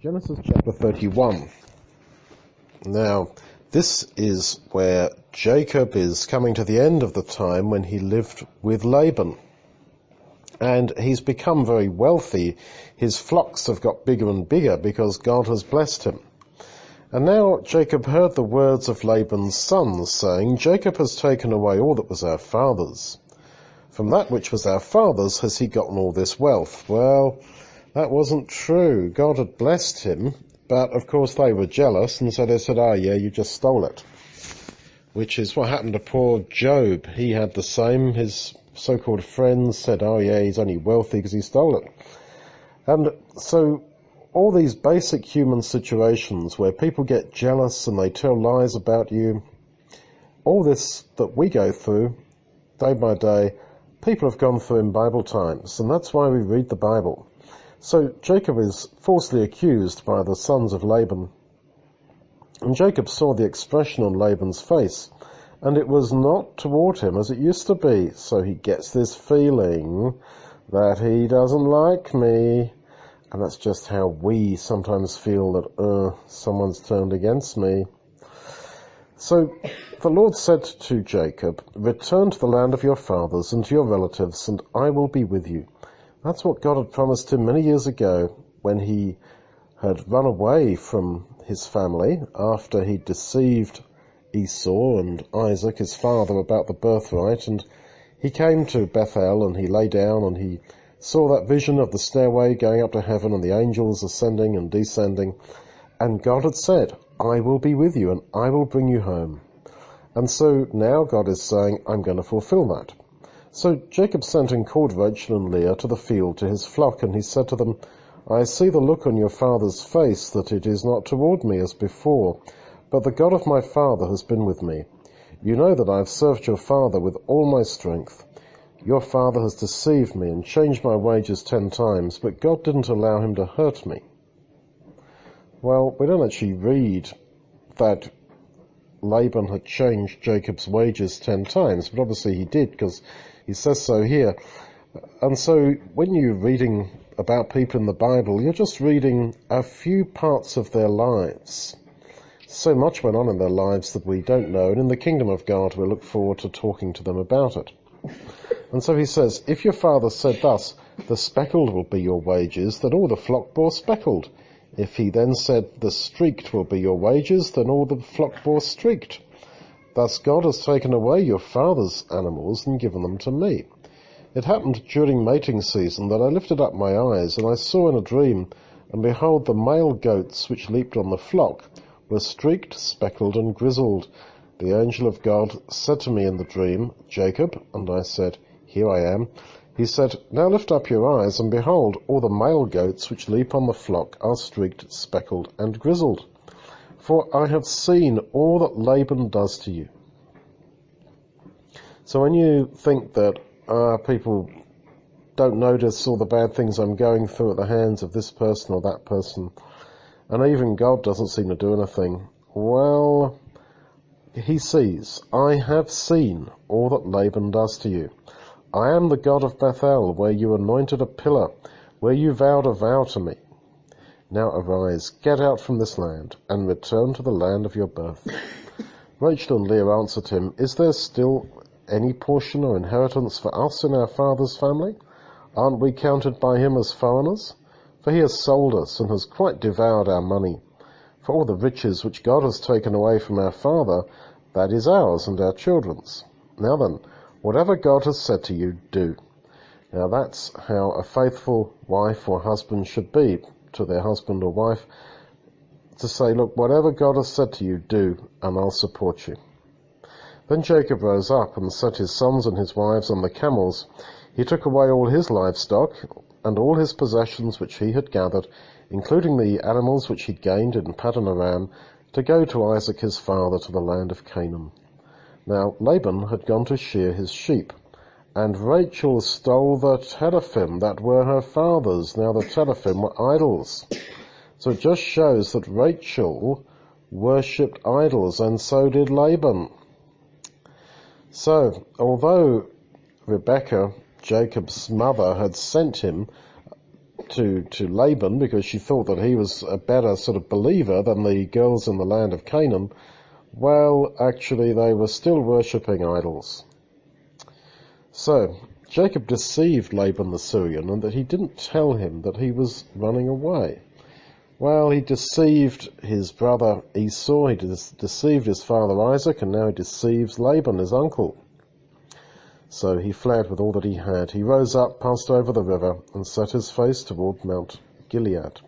Genesis chapter 31. Now, this is where Jacob is coming to the end of the time when he lived with Laban. And he's become very wealthy. His flocks have got bigger and bigger because God has blessed him. And now Jacob heard the words of Laban's sons, saying, Jacob has taken away all that was our father's. From that which was our father's has he gotten all this wealth. Well, that wasn't true. God had blessed him, but of course they were jealous, and so they said, oh yeah, you just stole it. Which is what happened to poor Job. He had the same. His so-called friends said, oh yeah, he's only wealthy because he stole it. And so all these basic human situations where people get jealous and they tell lies about you, all this that we go through day by day, people have gone through in Bible times, and that's why we read the Bible. So Jacob is falsely accused by the sons of Laban. And Jacob saw the expression on Laban's face, and it was not toward him as it used to be. So he gets this feeling that he doesn't like me. And that's just how we sometimes feel that, someone's turned against me. So the Lord said to Jacob, return to the land of your fathers and to your relatives, and I will be with you. That's what God had promised him many years ago when he had run away from his family after he deceived Esau and Isaac, his father, about the birthright. And he came to Bethel and he lay down and he saw that vision of the stairway going up to heaven and the angels ascending and descending. And God had said, I will be with you and I will bring you home. And so now God is saying, I'm going to fulfill that. So Jacob sent and called Rachel and Leah to the field to his flock, and he said to them, I see the look on your father's face that it is not toward me as before, but the God of my father has been with me. You know that I have served your father with all my strength. Your father has deceived me and changed my wages 10 times, but God didn't allow him to hurt me. Well, we don't actually read that Laban had changed Jacob's wages 10 times, but obviously he did, because he says so here. And so when you're reading about people in the Bible, you're just reading a few parts of their lives. So much went on in their lives that we don't know, and in the kingdom of God we look forward to talking to them about it. And so he says, if your father said thus, the speckled will be your wages, then all the flock bore speckled. If he then said, the streaked will be your wages, then all the flock bore streaked. Thus God has taken away your father's animals and given them to me. It happened during mating season that I lifted up my eyes, and I saw in a dream, and behold, the male goats which leaped on the flock were streaked, speckled, and grizzled. The angel of God said to me in the dream, Jacob, and I said, Here I am. He said, Now lift up your eyes, and behold, all the male goats which leap on the flock are streaked, speckled, and grizzled. For I have seen all that Laban does to you. So when you think that people don't notice all the bad things I'm going through at the hands of this person or that person, and even God doesn't seem to do anything, well, he sees. I have seen all that Laban does to you. I am the God of Bethel, where you anointed a pillar, where you vowed a vow to me. Now arise, get out from this land, and return to the land of your birth. Rachel and Leah answered him, Is there still any portion or inheritance for us in our father's family? Aren't we counted by him as foreigners? For he has sold us and has quite devoured our money. For all the riches which God has taken away from our father, that is ours and our children's. Now then, whatever God has said to you, do. Now that's how a faithful wife or husband should be to their husband or wife, to say, look, whatever God has said to you, do, and I'll support you. Then Jacob rose up and set his sons and his wives on the camels. He took away all his livestock and all his possessions which he had gathered, including the animals which he'd gained in Paddan Aram, to go to Isaac his father to the land of Canaan. Now Laban had gone to shear his sheep, and Rachel stole the teraphim that were her father's. Now the teraphim were idols. So it just shows that Rachel worshipped idols, and so did Laban. So, although Rebekah, Jacob's mother, had sent him to Laban because she thought that he was a better sort of believer than the girls in the land of Canaan. Well, actually, they were still worshipping idols. So, Jacob deceived Laban the Syrian, and that he didn't tell him that he was running away. Well, he deceived his brother Esau, he deceived his father Isaac, and now he deceives Laban, his uncle. So he fled with all that he had. He rose up, passed over the river, and set his face toward Mount Gilead.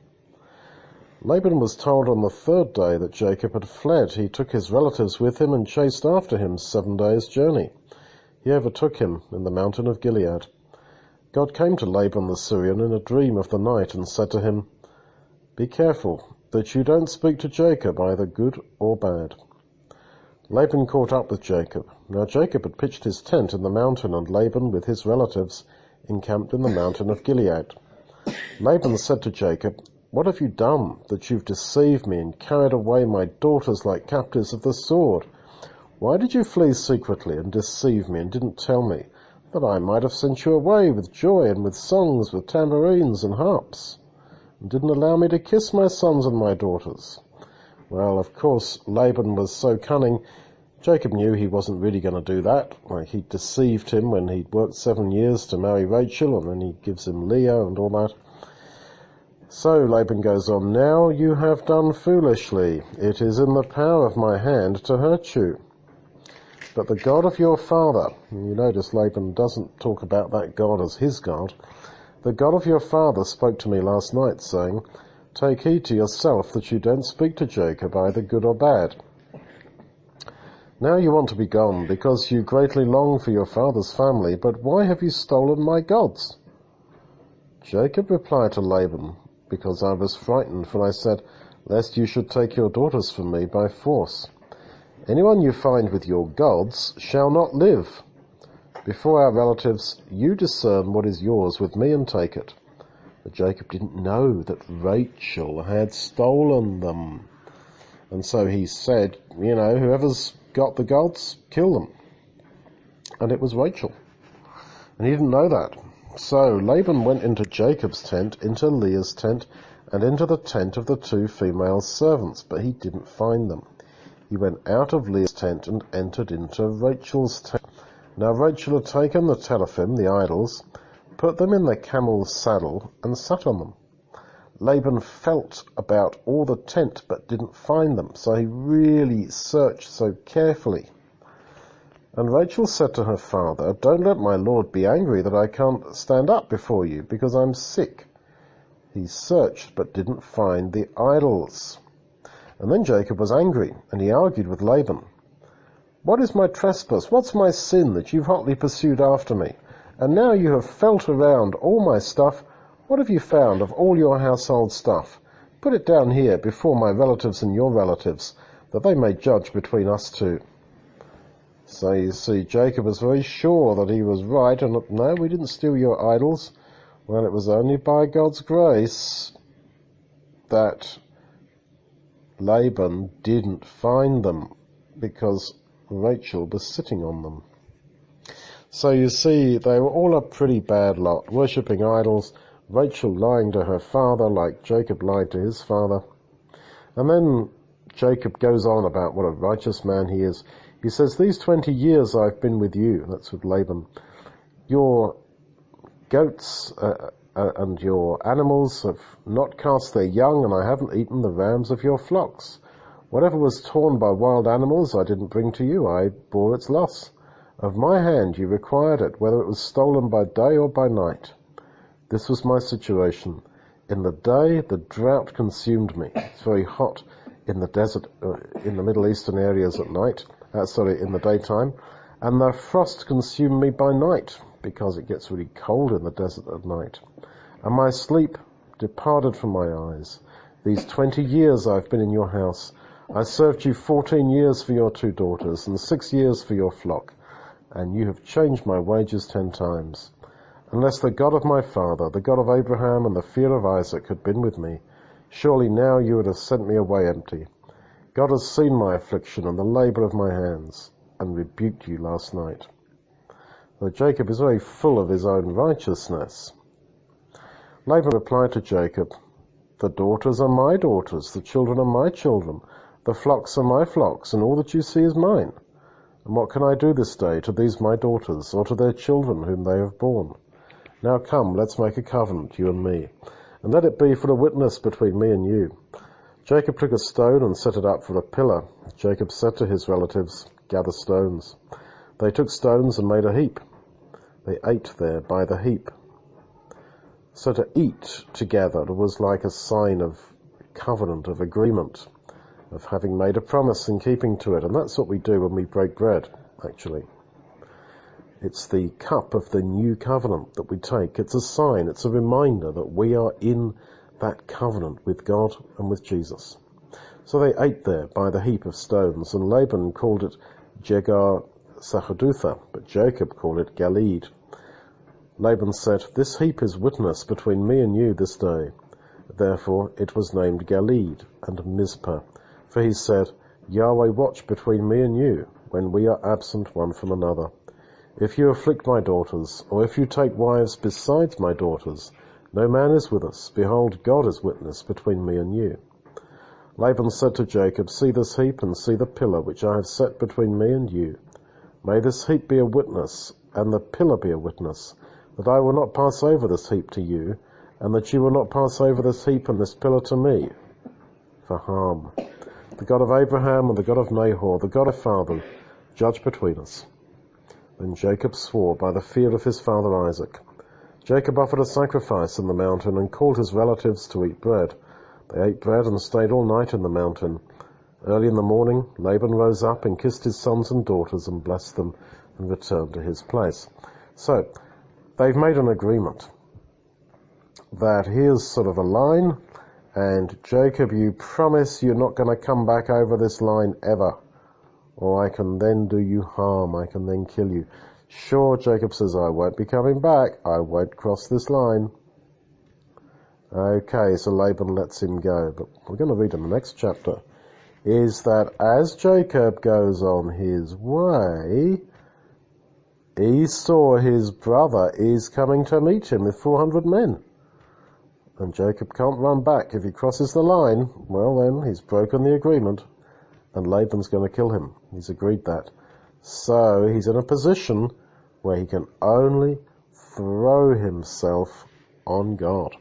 Laban was told on the third day that Jacob had fled. He took his relatives with him and chased after him 7 days' journey. He overtook him in the mountain of Gilead. God came to Laban the Syrian in a dream of the night and said to him, "Be careful that you don't speak to Jacob, either good or bad." Laban caught up with Jacob. Now Jacob had pitched his tent in the mountain, and Laban with his relatives encamped in the mountain of Gilead. Laban said to Jacob, "What have you done, that you've deceived me and carried away my daughters like captives of the sword? Why did you flee secretly and deceive me and didn't tell me, that I might have sent you away with joy and with songs, with tambourines and harps, and didn't allow me to kiss my sons and my daughters?" Well, of course, Laban was so cunning, Jacob knew he wasn't really going to do that. Like, he deceived him when he'd worked 7 years to marry Rachel, and then he gives him Leah and all that. So Laban goes on, "Now you have done foolishly. It is in the power of my hand to hurt you. But the God of your father," and you notice Laban doesn't talk about that God as his God, "the God of your father spoke to me last night, saying, 'Take heed to yourself that you don't speak to Jacob, either good or bad.' Now you want to be gone, because you greatly long for your father's family, but why have you stolen my gods?" Jacob replied to Laban, "Because I was frightened, for I said, 'Lest you should take your daughters from me by force.' Anyone you find with your gods shall not live. Before our relatives, you discern what is yours with me and take it." But Jacob didn't know that Rachel had stolen them. And so he said, "Whoever's got the gods, kill them." And it was Rachel. And he didn't know that. So Laban went into Jacob's tent, into Leah's tent, and into the tent of the 2 female servants, but he didn't find them. He went out of Leah's tent and entered into Rachel's tent. Now Rachel had taken the teraphim, the idols, put them in the camel's saddle, and sat on them. Laban felt about all the tent, but didn't find them, so he really searched so carefully. And Rachel said to her father, "Don't let my lord be angry that I can't stand up before you, because I'm sick." He searched, but didn't find the idols. And then Jacob was angry, and he argued with Laban. "What is my trespass? What's my sin that you've hotly pursued after me? And now you have felt around all my stuff. What have you found of all your household stuff? Put it down here before my relatives and your relatives, that they may judge between us two." So you see, Jacob was very sure that he was right, and no, we didn't steal your idols. Well, it was only by God's grace that Laban didn't find them, because Rachel was sitting on them. So you see, they were all a pretty bad lot, worshipping idols, Rachel lying to her father like Jacob lied to his father. And then Jacob goes on about what a righteous man he is. He says, "These 20 years I've been with you," that's with Laban, "your goats and your animals have not cast their young, and I haven't eaten the rams of your flocks. Whatever was torn by wild animals I didn't bring to you, I bore its loss. Of my hand you required it, whether it was stolen by day or by night. This was my situation. In the day the drought consumed me." It's very hot in the desert, in the Middle Eastern areas at night, in the daytime. "And the frost consumed me by night," because it gets really cold in the desert at night. "And my sleep departed from my eyes. These 20 years I've been in your house. I served you 14 years for your 2 daughters, and 6 years for your flock, and you have changed my wages 10 times. Unless the God of my father, the God of Abraham and the fear of Isaac had been with me, surely now you would have sent me away empty. God has seen my affliction and the labor of my hands, and rebuked you last night." So Jacob is very full of his own righteousness. Laban replied to Jacob, "The daughters are my daughters, the children are my children, the flocks are my flocks, and all that you see is mine. And what can I do this day to these my daughters, or to their children whom they have borne? Now come, let's make a covenant, you and me, and let it be for a witness between me and you." Jacob took a stone and set it up for a pillar. Jacob said to his relatives, "Gather stones." They took stones and made a heap. They ate there by the heap. So to eat together was like a sign of covenant, of agreement, of having made a promise and keeping to it. And that's what we do when we break bread, actually. It's the cup of the new covenant that we take. It's a sign, it's a reminder that we are in that covenant with God and with Jesus. So they ate there by the heap of stones, and Laban called it Jegar Sachadutha, but Jacob called it Galeed. Laban said, "This heap is witness between me and you this day." Therefore it was named Galeed and Mizpah, for he said, "Yahweh watch between me and you, when we are absent one from another. If you afflict my daughters, or if you take wives besides my daughters, no man is with us. Behold, God is witness between me and you." Laban said to Jacob, "See this heap, and see the pillar which I have set between me and you. May this heap be a witness, and the pillar be a witness, that I will not pass over this heap to you, and that you will not pass over this heap and this pillar to me, for harm. The God of Abraham and the God of Nahor, the God of father, judge between us." Then Jacob swore by the fear of his father Isaac. Jacob offered a sacrifice in the mountain and called his relatives to eat bread. They ate bread and stayed all night in the mountain. Early in the morning, Laban rose up and kissed his sons and daughters and blessed them and returned to his place. So, they've made an agreement that here's sort of a line, and Jacob, you promise you're not going to come back over this line ever, or I can then do you harm, I can then kill you. Sure, Jacob says, I won't be coming back, I won't cross this line. Okay, so Laban lets him go, but we're going to read in the next chapter, is that as Jacob goes on his way, he saw his brother is coming to meet him with 400 men. And Jacob can't run back. If he crosses the line, well then, he's broken the agreement, and Laban's going to kill him. He's agreed that. So he's in a position where he can only throw himself on God.